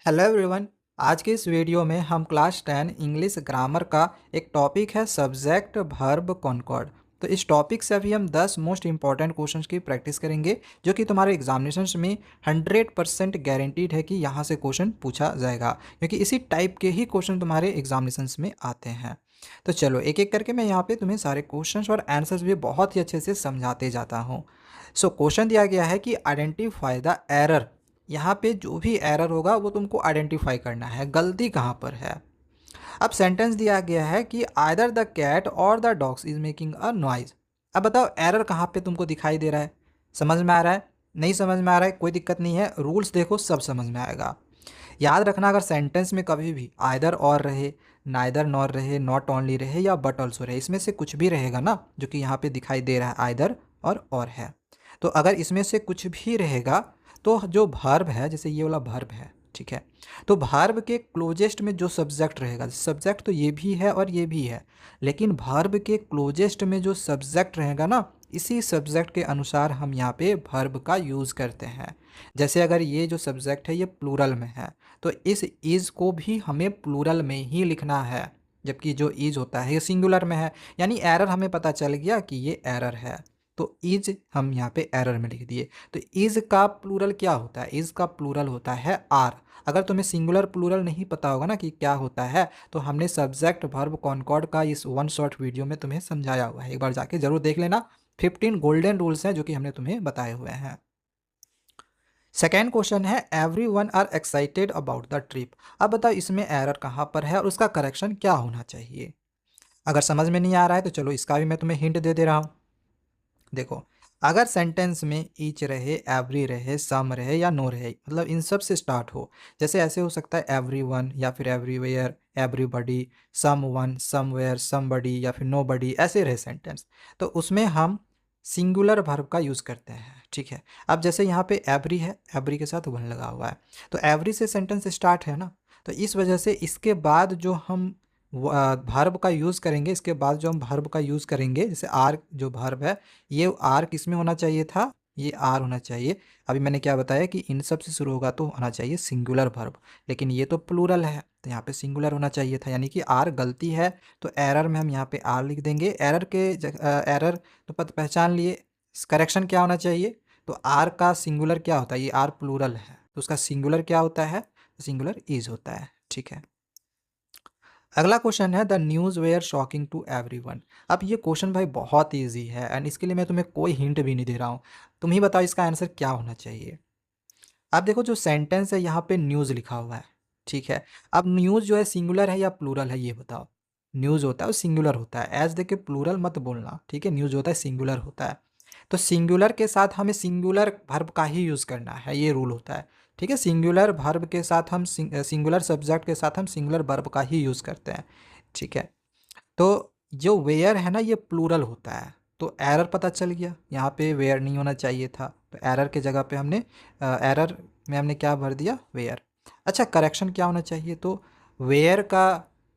Hello everyone. आज के इस वीडियो में हम क्लास 10 इंग्लिश ग्रामर का एक टॉपिक है सब्जेक्ट वर्ब कॉनकॉर्ड। तो इस टॉपिक से अभी हम 10 मोस्ट इंपॉर्टेंट क्वेश्चंस की प्रैक्टिस करेंगे जो कि तुम्हारे एग्जामिनेशंस में 100% गारंटीड है कि यहाँ से क्वेश्चन पूछा जाएगा, क्योंकि इसी टाइप के ही क्वेश्चन तुम्हारे एग्जामिनेशंस में आते हैं। तो चलो एक एक करके मैं यहाँ पे तुम्हें सारे क्वेश्चंस और आंसर्स भी बहुत ही अच्छे से समझाते जाता हूँ। सो क्वेश्चन दिया गया है कि आइडेंटिफाई द एरर। यहाँ पे जो भी एरर होगा वो तुमको आइडेंटिफाई करना है, गलती कहाँ पर है। अब सेंटेंस दिया गया है कि आइदर द कैट और the dogs is making a noise. अब बताओ एरर कहाँ पे तुमको दिखाई दे रहा है। समझ में आ रहा है? नहीं समझ में आ रहा है कोई दिक्कत नहीं है, रूल्स देखो सब समझ में आएगा। याद रखना, अगर सेंटेंस में कभी भी आइदर और रहे, नाइदर नॉर रहे, नॉट ओनली रहे या बट ऑल्सो रहे, इसमें से कुछ भी रहेगा ना, जो कि यहाँ पे दिखाई दे रहा है आइदर और है। तो अगर इसमें से कुछ भी रहेगा तो जो वर्ब है, जैसे ये वाला वर्ब है, ठीक है, तो वर्ब के क्लोजेस्ट में जो सब्जेक्ट रहेगा, सब्जेक्ट तो ये भी है और ये भी है, लेकिन वर्ब के क्लोजेस्ट में जो सब्जेक्ट रहेगा ना, इसी सब्जेक्ट के अनुसार हम यहाँ पे वर्ब का यूज़ करते हैं। जैसे अगर ये जो सब्जेक्ट है ये प्लूरल में है तो इस इज़ को भी हमें प्लूरल में ही लिखना है, जबकि जो इज़ होता है ये सिंगुलर में है। यानी एरर हमें पता चल गया कि ये एरर है, तो इज हम यहाँ पे एरर में लिख दिए। तो इज का प्लूरल क्या होता है? इज का प्लूरल होता है आर। अगर तुम्हें सिंगुलर प्लूरल नहीं पता होगा ना कि क्या होता है, तो हमने सब्जेक्ट वर्ब कॉनकॉर्ड का इस वन शॉर्ट वीडियो में तुम्हें समझाया हुआ है, एक बार जाके जरूर देख लेना। 15 गोल्डन रूल्स हैं जो कि हमने तुम्हें बताए हुए हैं। सेकेंड क्वेश्चन है everyone are excited about the trip. अब बताओ इसमें एरर कहाँ पर है और उसका करेक्शन क्या होना चाहिए। अगर समझ में नहीं आ रहा है तो चलो इसका भी मैं तुम्हें हिंट दे रहा हूँ। देखो, अगर सेंटेंस में ईच रहे, एवरी रहे, सम रहे या नो रहे, मतलब इन सब से स्टार्ट हो, जैसे ऐसे हो सकता है एवरी वन या फिर एवरीवेयर, एवरीबडी, सम वन, समवेयर, समबडी या फिर नो बडी, ऐसे रहे सेंटेंस, तो उसमें हम सिंगुलर वर्ब का यूज़ करते हैं। ठीक है, अब जैसे यहाँ पे एवरी है, एवरी के साथ वन लगा हुआ है, तो एवरी से सेंटेंस स्टार्ट है ना, तो इस वजह से इसके बाद जो हम वर्ब का यूज़ करेंगे, इसके बाद जो हम वर्ब का यूज़ करेंगे, जैसे आर जो वर्ब है, ये आर किस में होना चाहिए था? ये आर होना चाहिए। अभी मैंने क्या बताया कि इन सब से शुरू होगा तो होना चाहिए सिंगुलर वर्ब, लेकिन ये तो प्लूरल है तो यहाँ पे सिंगुलर होना चाहिए था, यानी कि आर गलती है। तो एरर में हम यहाँ पे आर लिख देंगे। एरर के एरर तो पहचान लिए। करेक्शन क्या होना चाहिए? तो आर का सिंगुलर क्या होता है? ये आर प्लूरल है तो उसका सिंगुलर क्या होता है? सिंगुलर इज होता है। ठीक है, अगला क्वेश्चन है the news were shocking to everyone. अब ये क्वेश्चन भाई बहुत ईजी है एंड इसके लिए मैं तुम्हें कोई हिंट भी नहीं दे रहा हूँ। तुम ही बताओ इसका आंसर क्या होना चाहिए। अब देखो जो सेंटेंस है यहाँ पे न्यूज़ लिखा हुआ है, ठीक है। अब न्यूज़ जो है सिंगुलर है या प्लूरल है, ये बताओ। न्यूज़ होता है वो सिंगुलर होता है, एज देखे प्लूरल मत बोलना, ठीक है। न्यूज़ होता है सिंगुलर होता है, तो सिंगुलर के साथ हमें सिंगुलर वर्ब का ही यूज़ करना है, ये रूल होता है। ठीक है, सिंगुलर वर्ब के साथ हम सिंगुलर सब्जेक्ट के साथ हम सिंगुलर वर्ब का ही यूज़ करते हैं। ठीक है, तो जो वेयर है ना ये प्लूरल होता है, तो एरर पता चल गया, यहाँ पे वेयर नहीं होना चाहिए था, तो एरर के जगह पे हमने एरर में हमने क्या भर दिया? वेयर। अच्छा, करेक्शन क्या होना चाहिए? तो वेयर का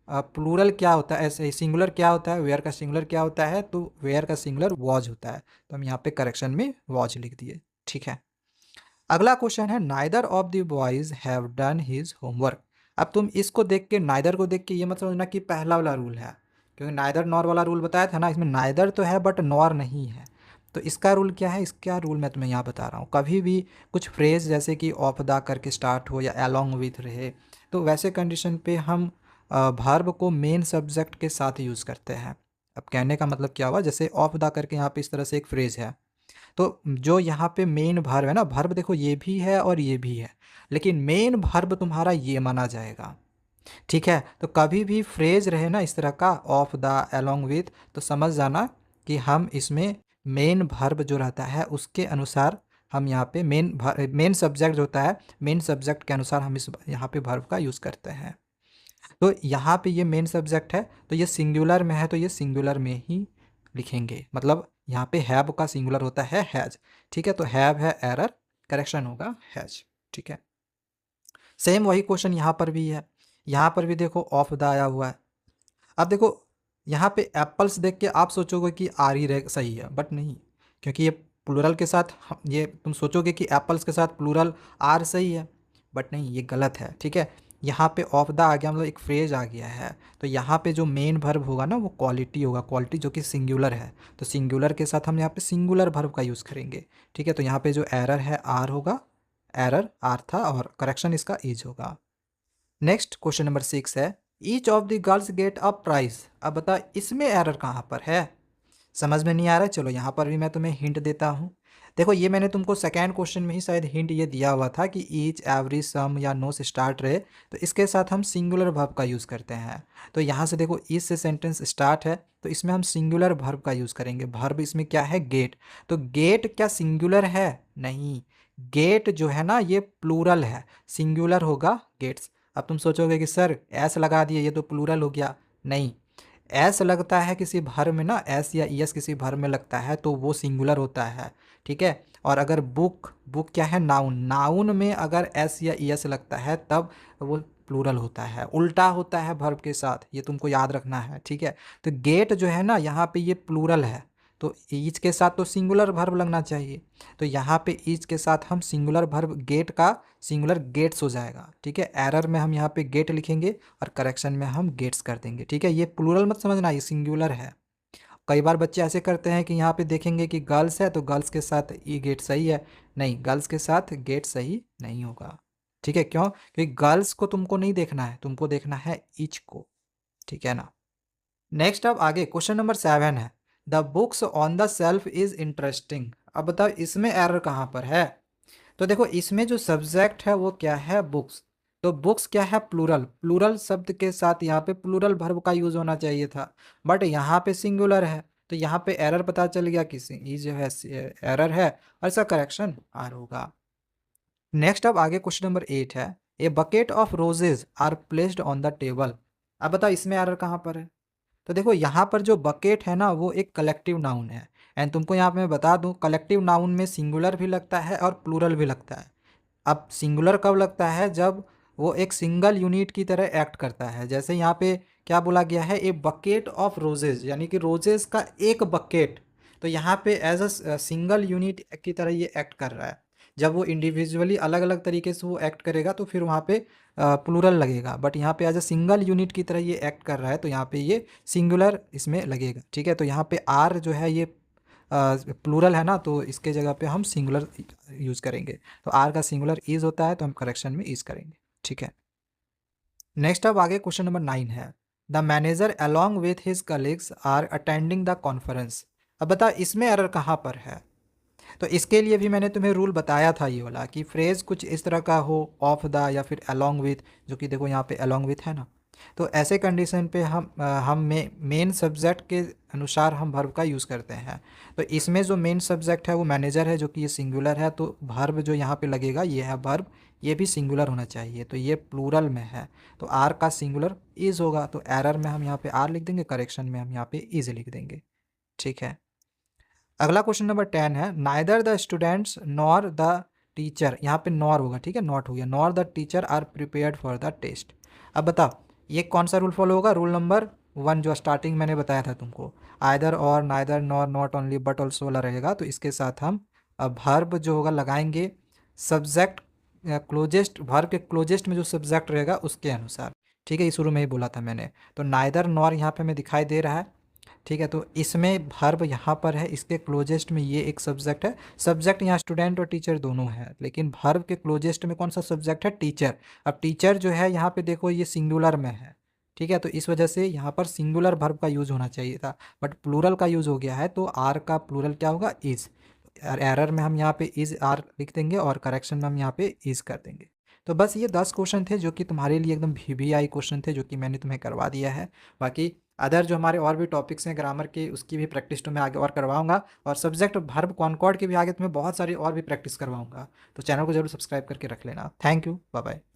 प्लूरल क्या होता है, ऐसे सिंगुलर क्या होता है? वेयर का सिंगुलर क्या होता है? तो वेयर का सिंगुलर वॉज होता है, तो हम यहाँ पे करेक्शन में वॉज लिख दिए। ठीक है, अगला क्वेश्चन है neither of the boys have done his homework. अब तुम इसको देख के, नाइदर को देख के ये मत समझना कि पहला वाला रूल है, क्योंकि नाइदर नॉर वाला रूल बताया था ना, इसमें नाइदर तो है बट नॉर नहीं है। तो इसका रूल क्या है? इसका रूल मैं तुम्हें यहाँ बता रहा हूँ। कभी भी कुछ फ्रेज जैसे कि ऑफ द करके स्टार्ट हो या अलोंग विथ रहे, तो वैसे कंडीशन पे हम वर्ब को मेन सब्जेक्ट के साथ यूज़ करते हैं। अब कहने का मतलब क्या हुआ, जैसे ऑफ द करके यहाँ पे इस तरह से एक फ्रेज है, तो जो यहाँ पे मेन वर्ब है ना, वर्ब देखो ये भी है और ये भी है, लेकिन मेन वर्ब तुम्हारा ये माना जाएगा। ठीक है, तो कभी भी फ्रेज रहे ना इस तरह का ऑफ द, अलोंग विथ, तो समझ जाना कि हम इसमें मेन वर्ब जो रहता है उसके अनुसार हम यहाँ पे मेन सब्जेक्ट जो होता है, मेन सब्जेक्ट के अनुसार हम इस यहाँ पे वर्ब का यूज़ करते हैं। तो यहाँ पे ये मेन सब्जेक्ट है तो ये सिंगुलर में है, तो ये सिंगुलर में ही लिखेंगे, मतलब यहाँ पे हैव का सिंगुलर होता है हैज। ठीक है, तो हैव है एरर, करेक्शन होगा हैज। ठीक है, सेम वही क्वेश्चन यहाँ पर भी है। यहाँ पर भी देखो ऑफ द आया हुआ है। अब देखो यहाँ पे एप्पल्स देख के आप सोचोगे कि आर ही रह सही है, बट नहीं, क्योंकि ये प्लूरल के साथ ये तुम सोचोगे कि एप्पल्स के साथ प्लूरल आर सही है, बट नहीं, ये गलत है, ठीक है। यहाँ पे ऑफ द आ गया, मतलब एक फ्रेज आ गया है, तो यहाँ पे जो मेन वर्ब होगा ना वो क्वालिटी होगा, क्वालिटी जो कि सिंगुलर है, तो सिंगुलर के साथ हम यहाँ पे सिंगुलर वर्ब का यूज़ करेंगे, ठीक है। तो यहाँ पे जो एरर है आर होगा, एरर आर था, और करेक्शन इसका इज होगा। नेक्स्ट क्वेश्चन नंबर 6 है, each of the girls get a prize. अब बता इसमें एरर कहाँ पर है, समझ में नहीं आ रहा है। चलो यहाँ पर भी मैं तुम्हें हिंट देता हूँ। देखो ये मैंने तुमको सेकंड क्वेश्चन में ही शायद हिंट ये दिया हुआ था कि ईच, एवरी, सम या नो से स्टार्ट रहे तो इसके साथ हम सिंगुलर वर्ब का यूज़ करते हैं। तो यहाँ से देखो ईच से सेंटेंस स्टार्ट है तो इसमें हम सिंगुलर वर्ब का यूज़ करेंगे। वर्ब इसमें क्या है, गेट। तो गेट क्या सिंगुलर है, नहीं, गेट जो है ना ये प्लूरल है, सिंगुलर होगा गेट्स। अब तुम सोचोगे कि सर एस लगा दिए ये तो प्लूरल हो गया, नहीं, एस लगता है किसी भर में ना, एस या ईएस किसी भर में लगता है तो वो सिंगुलर होता है, ठीक है। और अगर बुक, बुक क्या है, नाउन, नाउन में अगर एस या ईएस लगता है तब वो प्लूरल होता है, उल्टा होता है वर्ब के साथ, ये तुमको याद रखना है, ठीक है। तो गेट जो है ना यहाँ पे ये प्लूरल है, तो ईच के साथ तो सिंगुलर वर्ब लगना चाहिए, तो यहाँ पे ईच के साथ हम सिंगुलर वर्ब गेट का सिंगुलर गेट्स हो जाएगा, ठीक है। एरर में हम यहाँ पे गेट लिखेंगे और करेक्शन में हम गेट्स कर देंगे, ठीक है। ये प्लूरल मत समझना, ये सिंगुलर है। कई बार बच्चे ऐसे करते हैं कि यहाँ पे देखेंगे कि गर्ल्स है तो गर्ल्स के साथ ये गेट सही है, नहीं, गर्ल्स के साथ गेट सही नहीं होगा, ठीक है। क्यों, क्योंकि गर्ल्स को तुमको नहीं देखना है, तुमको देखना है ईच को, ठीक है ना। नेक्स्ट अब आगे क्वेश्चन नंबर 7 है, the books on the self is interesting. अब बताओ इसमें एरर कहाँ पर है। तो देखो इसमें जो सब्जेक्ट है वो क्या है, बुक्स। तो बुक्स क्या है, प्लूरल, प्लूरल शब्द के साथ यहाँ पे प्लूरल वर्ब का यूज होना चाहिए था, बट यहाँ पे सिंगुलर है, तो यहाँ पे एरर पता चल गया कि ये जो है एरर है और इसका करेक्शन आर होगा। नेक्स्ट अब आगे क्वेश्चन नंबर 8 है, a bucket of roses are placed on the table. अब बताओ इसमें एरर कहाँ पर है। तो देखो यहाँ पर जो बकेट है ना वो एक कलेक्टिव नाउन है, एंड तुमको यहाँ पे मैं बता दूँ कलेक्टिव नाउन में सिंगुलर भी लगता है और प्लूरल भी लगता है। अब सिंगुलर कब लगता है, जब वो एक सिंगल यूनिट की तरह एक्ट करता है। जैसे यहाँ पे क्या बोला गया है, ए बकेट ऑफ रोजेज, यानी कि रोजेज का एक बकेट, तो यहाँ पे एज अ सिंगल यूनिट की तरह ये एक्ट कर रहा है। जब वो इंडिविजुअली अलग अलग तरीके से वो एक्ट करेगा तो फिर वहाँ पे प्लूरल लगेगा, बट यहाँ पे एज अ सिंगल यूनिट की तरह ये एक्ट कर रहा है तो यहाँ पे ये सिंगुलर इसमें लगेगा, ठीक है। तो यहाँ पे आर जो है ये प्लूरल है ना, तो इसके जगह पे हम सिंगुलर यूज़ करेंगे। तो आर का सिंगुलर इज होता है तो हम करेक्शन में इज करेंगे, ठीक है। नेक्स्ट अब आगे क्वेश्चन नंबर 9 है, the manager along with his colleagues are attending the conference. अब बता इसमें एरर कहाँ पर है। तो इसके लिए भी मैंने तुम्हें रूल बताया था ये वाला कि फ्रेज कुछ इस तरह का हो, ऑफ द या फिर अलॉन्ग विथ, जो कि देखो यहाँ पे अलॉन्ग विथ है ना, तो ऐसे कंडीशन पे हम मेन सब्जेक्ट के अनुसार हम वर्ब का यूज़ करते हैं। तो इसमें जो मेन सब्जेक्ट है वो मैनेजर है, जो कि ये सिंगुलर है, तो वर्ब जो यहाँ पे लगेगा ये है वर्ब, ये भी सिंगुलर होना चाहिए, तो ये प्लूरल में है, तो आर का सिंगुलर इज होगा, तो एरर में हम यहाँ पे आर लिख देंगे, करेक्शन में हम यहाँ पे इज लिख देंगे, ठीक है। अगला क्वेश्चन नंबर 10 है, neither the students nor the teacher, यहाँ पे नॉर होगा, ठीक है, नॉट हो गया, nor the teacher are prepared for the test. अब बताओ ये कौन सा रूल फॉलो होगा, रूल नंबर 1 जो स्टार्टिंग मैंने बताया था तुमको, आइदर और, neither, nor, not only, but also वाला रहेगा, तो इसके साथ हम वर्ब जो होगा लगाएंगे सब्जेक्ट क्लोजेस्ट, वर्ब के क्लोजेस्ट में जो सब्जेक्ट रहेगा उसके अनुसार, ठीक है, ये शुरू में ही बोला था मैंने। तो नाइदर नॉर यहाँ पे हमें दिखाई दे रहा है, ठीक है, तो इसमें वर्ब यहाँ पर है, इसके क्लोजेस्ट में ये एक सब्जेक्ट है, सब्जेक्ट यहाँ स्टूडेंट और टीचर दोनों है, लेकिन वर्ब के क्लोजेस्ट में कौन सा सब्जेक्ट है, टीचर। अब टीचर जो है यहाँ पे देखो ये सिंगुलर में है, ठीक है, तो इस वजह से यहाँ पर सिंगुलर वर्ब का यूज़ होना चाहिए था, बट प्लूरल का यूज़ हो गया है, तो आर का प्लूरल क्या होगा, इज़। एरर में हम यहाँ पे इज़ आर लिख देंगे और करेक्शन में हम यहाँ पे इज़ कर देंगे। तो बस ये 10 क्वेश्चन थे जो कि तुम्हारे लिए एकदम वीवीआई क्वेश्चन थे, जो कि मैंने तुम्हें करवा दिया है। बाकी अदर जो हमारे और भी टॉपिक्स हैं ग्रामर के, उसकी भी प्रैक्टिस तो मैं आगे और करवाऊंगा, और सब्जेक्ट वर्ब कॉनकॉर्ड के भी आगे तुम्हें बहुत सारी और भी प्रैक्टिस करवाऊंगा। तो चैनल को जरूर सब्सक्राइब करके रख लेना। Thank you, bye bye.